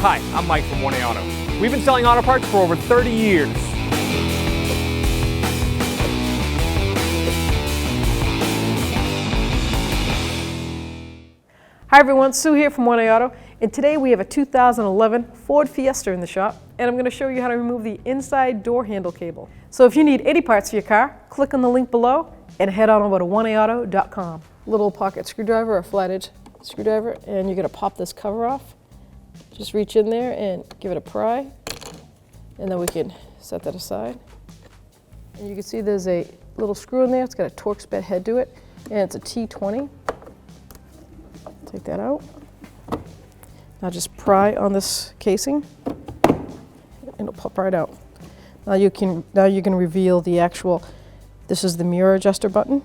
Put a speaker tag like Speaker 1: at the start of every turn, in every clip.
Speaker 1: Hi, I'm Mike from 1A Auto. We've been selling auto parts for over 30 years.
Speaker 2: Hi everyone, Sue here from 1A Auto, and today we have a 2011 Ford Fiesta in the shop, and I'm going to show you how to remove the inside door handle cable. So if you need any parts for your car, click on the link below and head on over to 1AAuto.com. Little pocket screwdriver or flat edge screwdriver, and you're going to pop this cover off. Just reach in there and give it a pry, and then we can set that aside. And you can see there's a little screw in there. It's got a Torx bed head to it, and it's a T20. Take that out. Now just pry on this casing, and it'll pop right out. Now you can reveal the actual. This is the mirror adjuster button.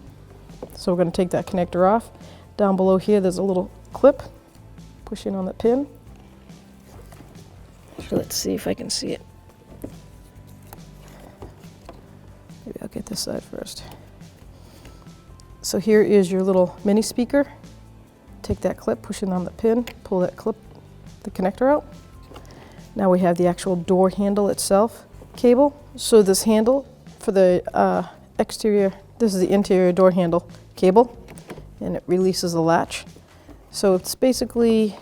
Speaker 2: So we're going to take that connector off. Down below here, there's a little clip. Push in on the pin. So let's see if I can see it. Maybe I'll get this side first. So here is your little mini speaker. Take that clip, push in on the pin, pull that clip, the connector out. Now we have the actual door handle itself cable. So this handle for the exterior, this is the interior door handle cable, and it releases the latch. So it's basically,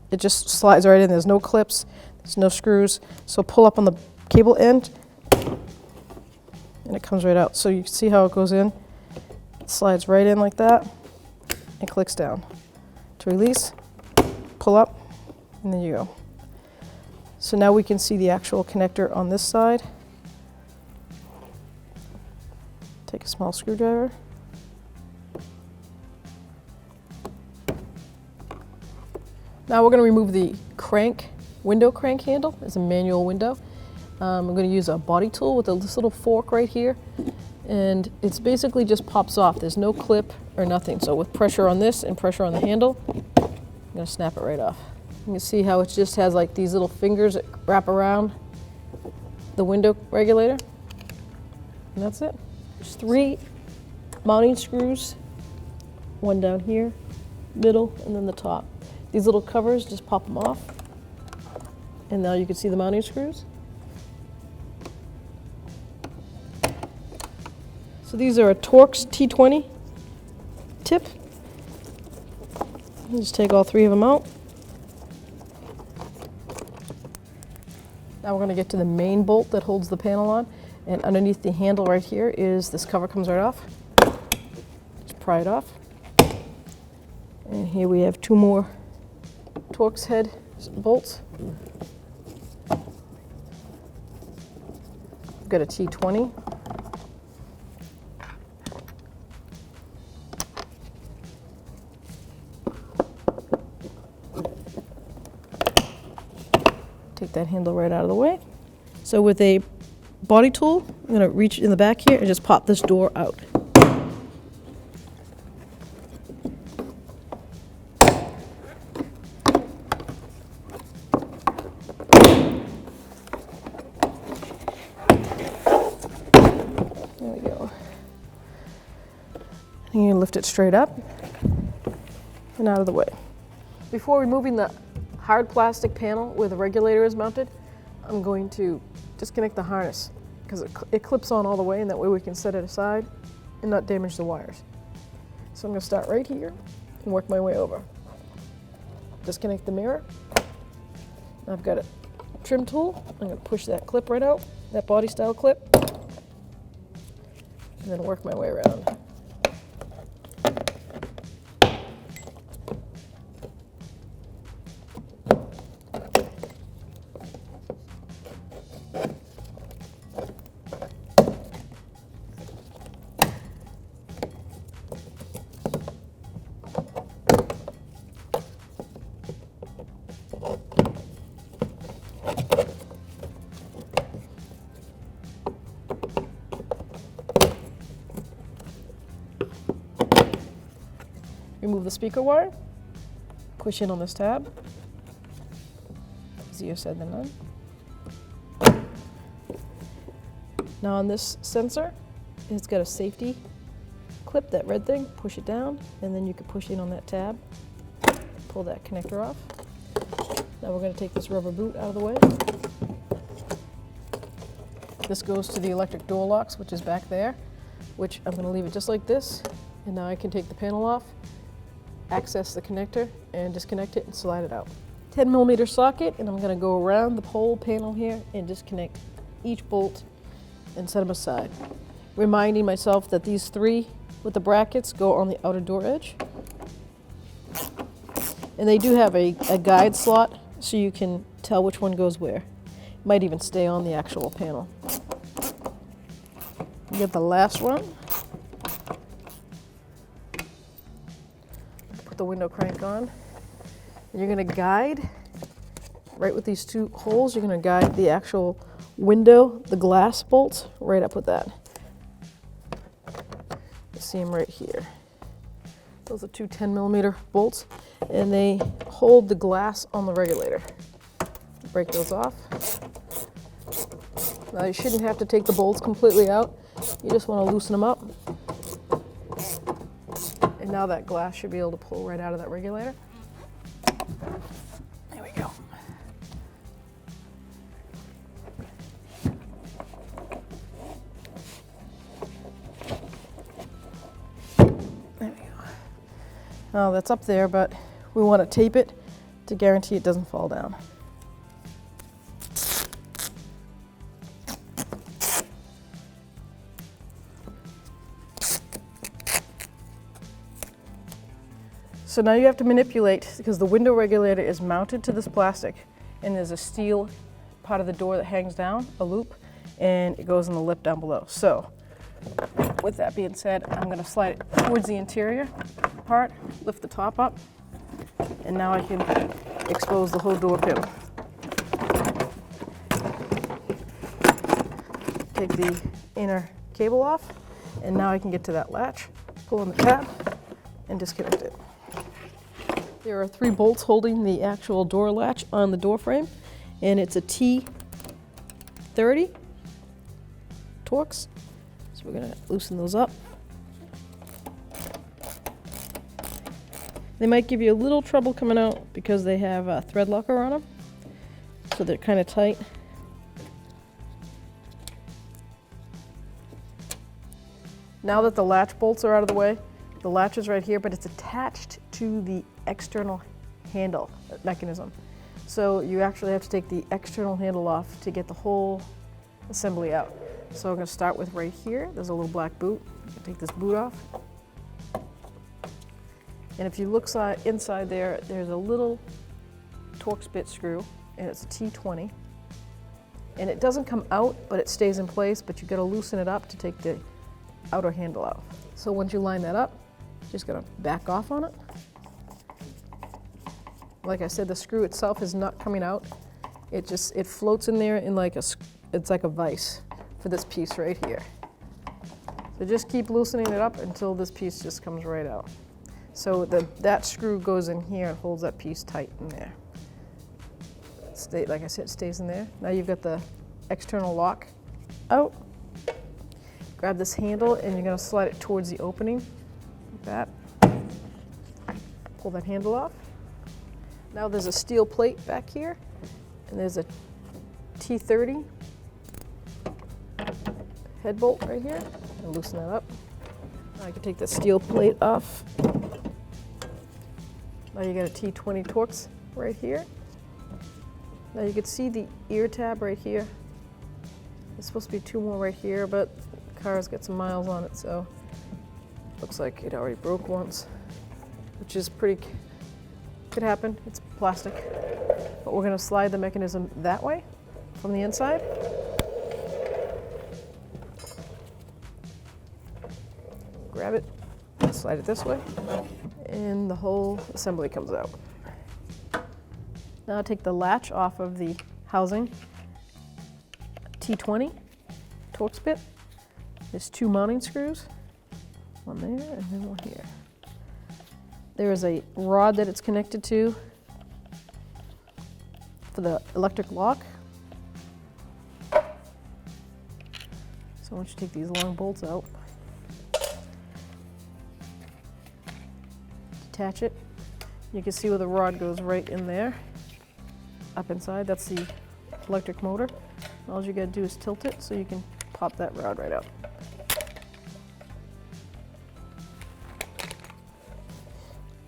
Speaker 2: it just slides right in. There's no clips, there's no screws. So pull up on the cable end, and it comes right out. So you can see how it goes in. It slides right in like that. And clicks down. To release, pull up, and there you go. So now we can see the actual connector on this side. Take a small screwdriver. Now we're going to remove the window crank handle. It's a manual window. I'm going to use a body tool with this little fork right here. And it's basically just pops off. There's no clip or nothing. So with pressure on this and pressure on the handle, I'm going to snap it right off. You can see how it just has like these little fingers that wrap around the window regulator. And that's it. There's 3 mounting screws, one down here, middle, and then the top. These little covers, just pop them off. And now you can see the mounting screws. So these are a Torx T20 tip. Just take all 3 of them out. Now we're going to get to the main bolt that holds the panel on. And underneath the handle right here is this cover comes right off. Just pry it off. And here we have 2 more Torx head bolts. We've got a T20. Take that handle right out of the way. So with a body tool, I'm going to reach in the back here and just pop this door out. There we go. And you're going to lift it straight up and out of the way. Before removing the hard plastic panel where the regulator is mounted, I'm going to disconnect the harness because it clips on all the way, and that way we can set it aside and not damage the wires. So I'm going to start right here and work my way over. Disconnect the mirror. I've got a trim tool. I'm going to push that clip right out, that body style clip, and then work my way around. Remove the speaker wire, push in on this tab. Easier said than done. Now on this sensor, it's got a safety clip, that red thing, push it down, and then you can push in on that tab, pull that connector off. Now we're going to take this rubber boot out of the way. This goes to the electric door locks, which is back there, which I'm going to leave it just like this. And now I can take the panel off, access the connector, and disconnect it and slide it out. 10mm socket, and I'm going to go around the pole panel here and disconnect each bolt and set them aside. Reminding myself that these 3 with the brackets go on the outer door edge. And they do have a guide slot so you can tell which one goes where. It might even stay on the actual panel. You get the last one. Put the window crank on. And you're going to guide, right with these 2 holes, you're going to guide the actual window, the glass bolts, right up with that. You see them right here. Those are 2 10mm bolts, and they hold the glass on the regulator. Break those off. Now you shouldn't have to take the bolts completely out. You just want to loosen them up. And now that glass should be able to pull right out of that regulator. There we go. There we go. Now that's up there, but we want to tape it to guarantee it doesn't fall down. So now you have to manipulate, because the window regulator is mounted to this plastic, and there's a steel part of the door that hangs down, a loop, and it goes in the lip down below. So with that being said, I'm going to slide it towards the interior part, lift the top up, and now I can expose the whole door panel. Take the inner cable off, and now I can get to that latch, pull on the tab, and disconnect it. There are 3 bolts holding the actual door latch on the door frame, and it's a T30 Torx. So we're going to loosen those up. They might give you a little trouble coming out because they have a thread locker on them, so they're kind of tight. Now that the latch bolts are out of the way, the latch is right here, but it's attached to the external handle mechanism. So you actually have to take the external handle off to get the whole assembly out. So I'm going to start with right here. There's a little black boot. Take this boot off. And if you look inside there, there's a little Torx bit screw, and it's a T20. And it doesn't come out, but it stays in place, but you've got to loosen it up to take the outer handle out. So once you line that up, just going to back off on it. Like I said, the screw itself is not coming out. It floats in there in it's like a vise for this piece right here. So just keep loosening it up until this piece just comes right out. So that screw goes in here and holds that piece tight in there. Like I said, it stays in there. Now you've got the external lock out. Grab this handle and you're going to slide it towards the opening, like that. Pull that handle off. Now there's a steel plate back here, and there's a T30 head bolt right here. And loosen that up. Now I can take the steel plate off. Now you got a T20 Torx right here. Now you can see the ear tab right here. There's supposed to be 2 more right here, but the car's got some miles on it, so looks like it already broke once, which is could happen. It's plastic. But we're going to slide the mechanism that way from the inside. Grab it, slide it this way, and the whole assembly comes out. Now take the latch off of the housing. T20 Torx bit. There's 2 mounting screws, one there and then one here. There is a rod that it's connected to for the electric lock. So once you take these long bolts out, detach it. You can see where the rod goes right in there. up inside. That's the electric motor. All you gotta do is tilt it so you can pop that rod right out.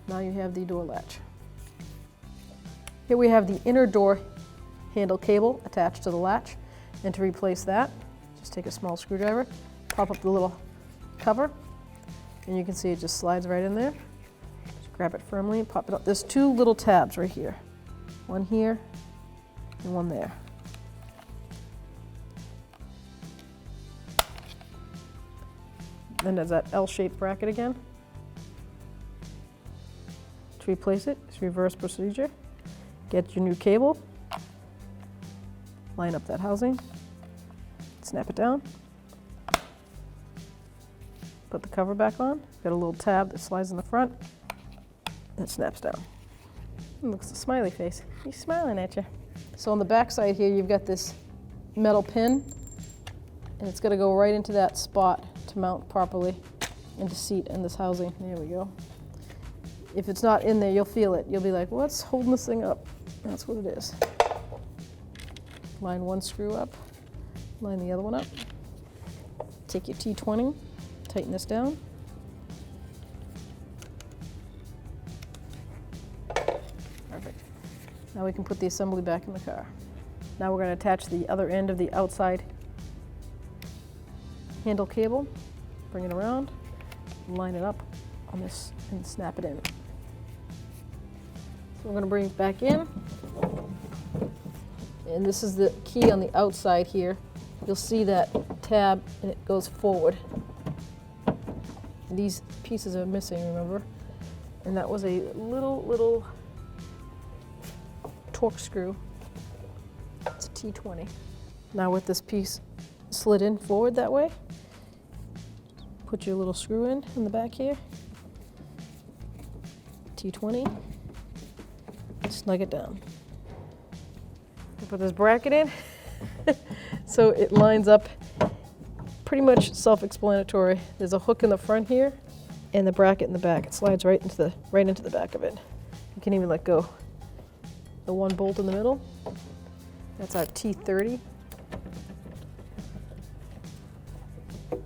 Speaker 2: Now you have the door latch. Here we have the inner door handle cable attached to the latch. And to replace that, just take a small screwdriver, pop up the little cover, and you can see it just slides right in there. Just grab it firmly and pop it up. There's two little tabs right here. One here and one there. Then there's that L-shaped bracket again. To replace it, it's reverse procedure. Get your new cable, line up that housing, snap it down, put the cover back on, got a little tab that slides in the front, and it snaps down. It looks a smiley face. He's smiling at you. So on the back side here, you've got this metal pin, and it's gonna go right into that spot to mount properly into seat in this housing. There we go. If it's not in there, you'll feel it. You'll be like, what's holding this thing up? That's what it is. Line one screw up, line the other one up. Take your T20, tighten this down. Perfect. Now we can put the assembly back in the car. Now we're going to attach the other end of the outside handle cable. Bring it around, line it up on this, and snap it in. So we're going to bring it back in. And this is the key on the outside here. You'll see that tab and it goes forward. These pieces are missing, remember? And that was a little torque screw. It's a T20. Now with this piece slid in forward that way, put your little screw in the back here. T20, snug it down. Put this bracket in so it lines up, pretty much self-explanatory. There's a hook in the front here and the bracket in the back. It slides right into the back of it. You can even let go. The one bolt in the middle, that's our T30. Now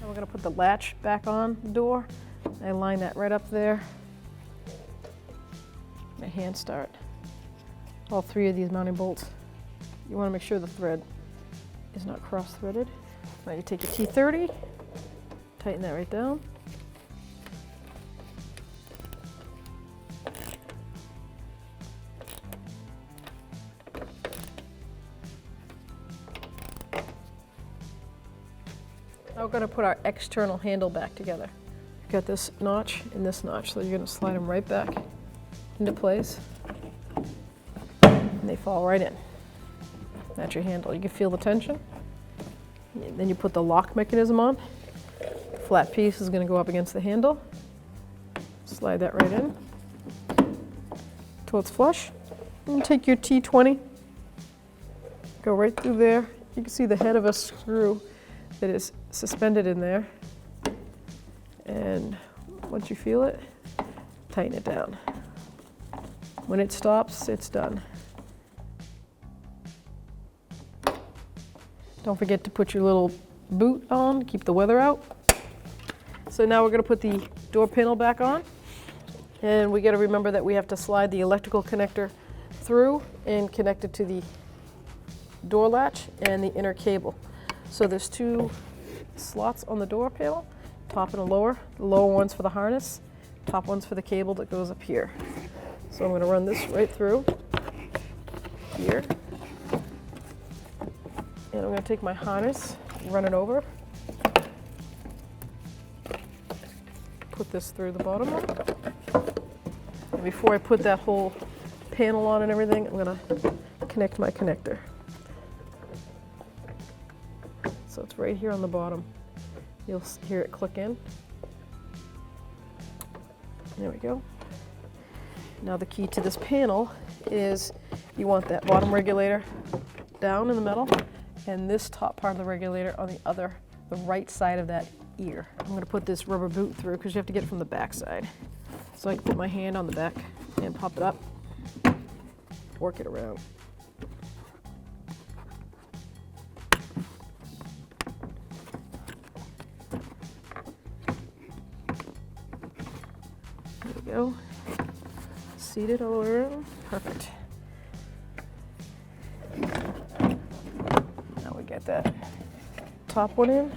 Speaker 2: we're going to put the latch back on the door. I line that right up there. My hand start. All three of these mounting bolts. You want to make sure the thread is not cross-threaded. Now you take your T30, tighten that right down. Now we're going to put our external handle back together. You've got this notch and this notch, so you're going to slide them right back into place, and they fall right in. That's your handle. You can feel the tension. And then you put the lock mechanism on. The flat piece is going to go up against the handle. Slide that right in till it's flush. And take your T20, go right through there. You can see the head of a screw that is suspended in there. And once you feel it, tighten it down. When it stops, it's done. Don't forget to put your little boot on to keep the weather out. So now we're going to put the door panel back on. And we got to remember that we have to slide the electrical connector through and connect it to the door latch and the inner cable. So there's two slots on the door panel, top and a lower. The lower one's for the harness, top one's for the cable that goes up here. So I'm going to run this right through here. And I'm going to take my harness, run it over, put this through the bottom one. And before I put that whole panel on and everything, I'm going to connect my connector. So it's right here on the bottom. You'll hear it click in. There we go. Now the key to this panel is you want that bottom regulator down in the middle and this top part of the regulator on the right side of that ear. I'm going to put this rubber boot through because you have to get it from the back side. So I can put my hand on the back and pop it up, work it around. There we go. Seat it all the way around. Perfect. Now we get that top one in,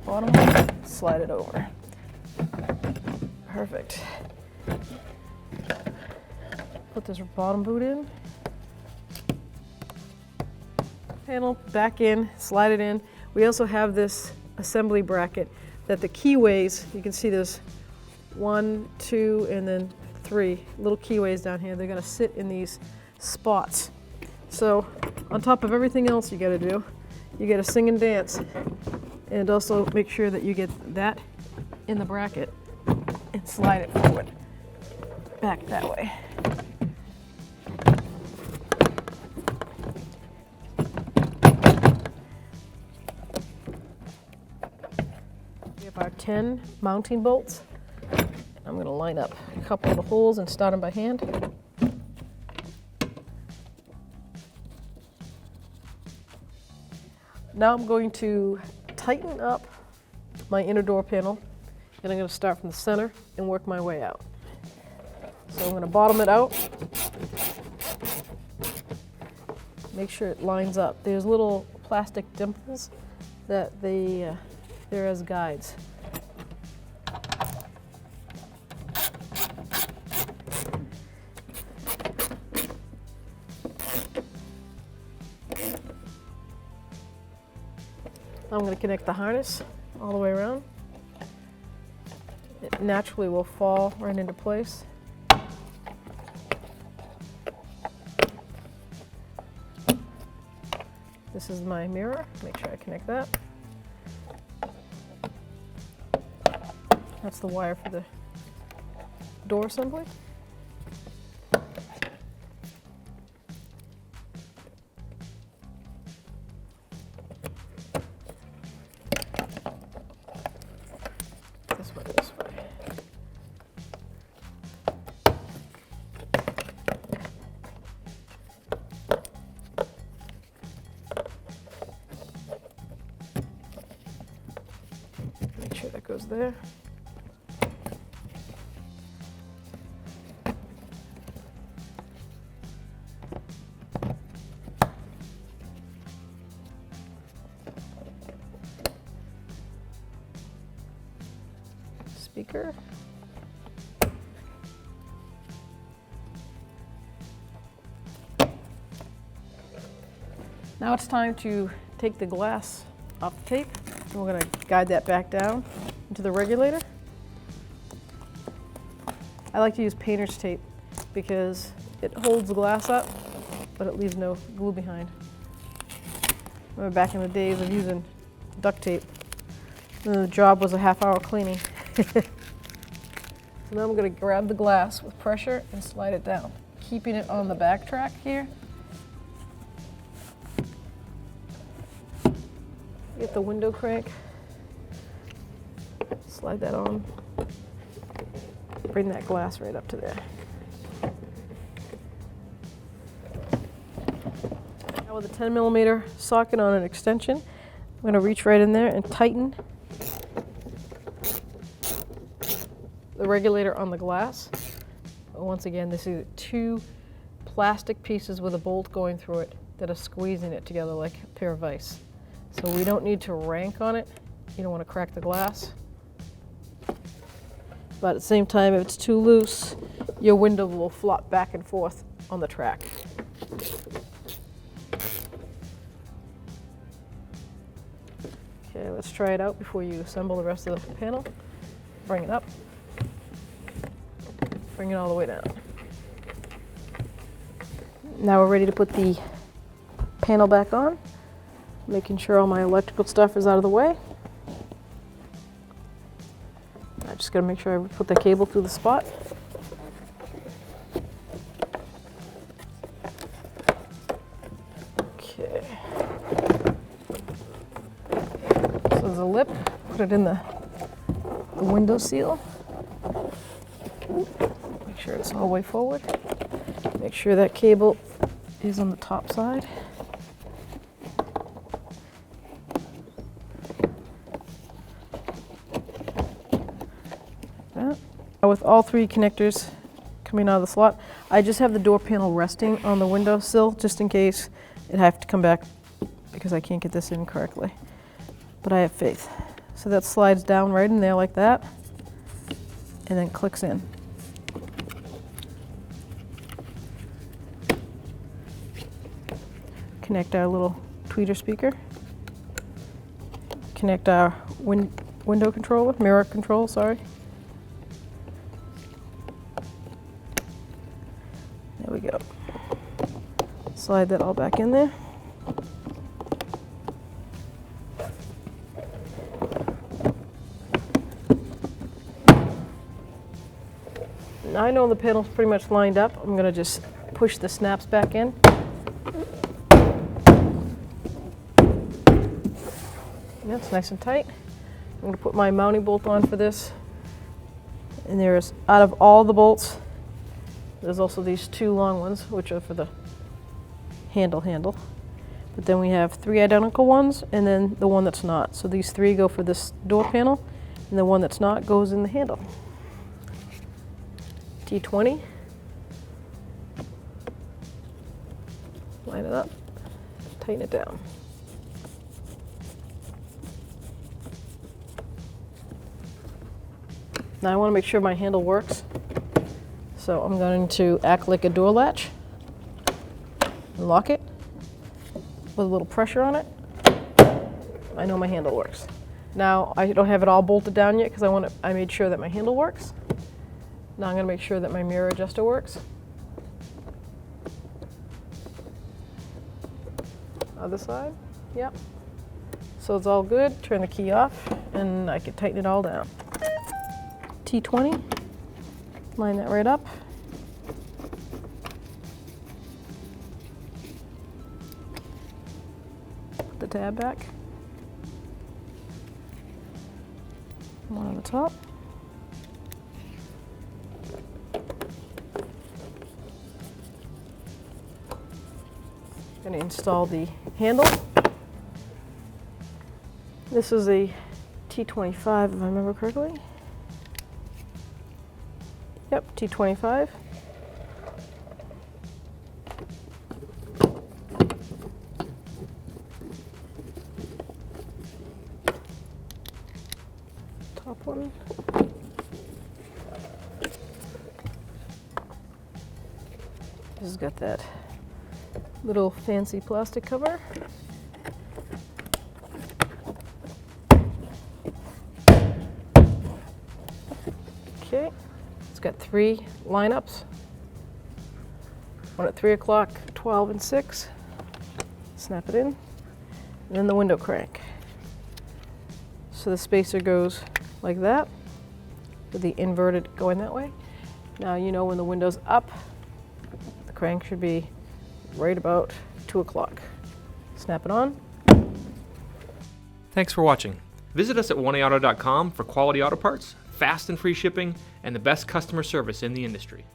Speaker 2: bottom one, slide it over. Perfect. Put this bottom boot in. Panel back in, slide it in. We also have this assembly bracket that the keyways, you can see there's 1, 2, and then 3 little keyways down here. They're gonna sit in these spots. So on top of everything else you gotta do, you gotta sing and dance. And also make sure that you get that in the bracket and slide it forward, back that way. We have our 10 mounting bolts. I'm going to line up a couple of the holes and start them by hand. Now I'm going to tighten up my inner door panel, and I'm going to start from the center and work my way out. So I'm going to bottom it out, make sure it lines up. There's little plastic dimples that they're as guides. I'm going to connect the harness all the way around. It naturally will fall right into place. This is my mirror. Make sure I connect that. That's the wire for the door assembly. This way, this way. Make sure that goes there. Speaker. Now it's time to take the glass off the tape, and we're going to guide that back down into the regulator. I like to use painter's tape because it holds the glass up, but it leaves no glue behind. Remember back in the days of using duct tape, and the job was a half-hour cleaning. So now I'm going to grab the glass with pressure and slide it down, keeping it on the back track here. Get the window crank, slide that on, bring that glass right up to there. Now with a 10mm socket on an extension, I'm going to reach right in there and tighten the regulator on the glass. Once again, this is 2 plastic pieces with a bolt going through it that are squeezing it together like a pair of vise. So we don't need to rank on it. You don't want to crack the glass. But at the same time, if it's too loose, your window will flop back and forth on the track. Okay, let's try it out before you assemble the rest of the panel. Bring it up. Bring it all the way down. Now we're ready to put the panel back on, making sure all my electrical stuff is out of the way. I just gotta make sure I put the cable through the spot. Okay. So there's a lip, put it in the window seal. Make sure it's all the way forward. Make sure that cable is on the top side. Like that. With all three connectors coming out of the slot, I just have the door panel resting on the windowsill just in case it have to come back because I can't get this in correctly. But I have faith. So that slides down right in there like that and then clicks in. Connect our little tweeter speaker. Connect our window controller, mirror control, sorry. There we go. Slide that all back in there. Now I know the panel's pretty much lined up. I'm going to just push the snaps back in. That's nice and tight. I'm going to put my mounting bolt on for this. And there's, out of all the bolts, there's also these two long ones, which are for the handle. But then we have three identical ones, and then the one that's not. So these three go for this door panel, and the one that's not goes in the handle. T20. Line it up, tighten it down. Now I want to make sure my handle works, so I'm going to act like a door latch and lock it with a little pressure on it. I know my handle works. Now I don't have it all bolted down yet because I made sure that my handle works. Now I'm going to make sure that my mirror adjuster works. Other side, yep. So it's all good. Turn the key off and I can tighten it all down. T20, line that right up. Put the tab back. One on the top. Going to install the handle. This is a T25 if I remember correctly. Yep, T25. Top one. This has got that little fancy plastic cover. Okay, it's got three lineups. One at 3 o'clock, 12 and 6. Snap it in. And then the window crank. So the spacer goes like that, with the inverted going that way. Now you know when the window's up, the crank should be right about 2 o'clock. Snap it on.
Speaker 1: Thanks for watching. Visit us at oneauto.com for quality auto parts, fast and free shipping, and the best customer service in the industry.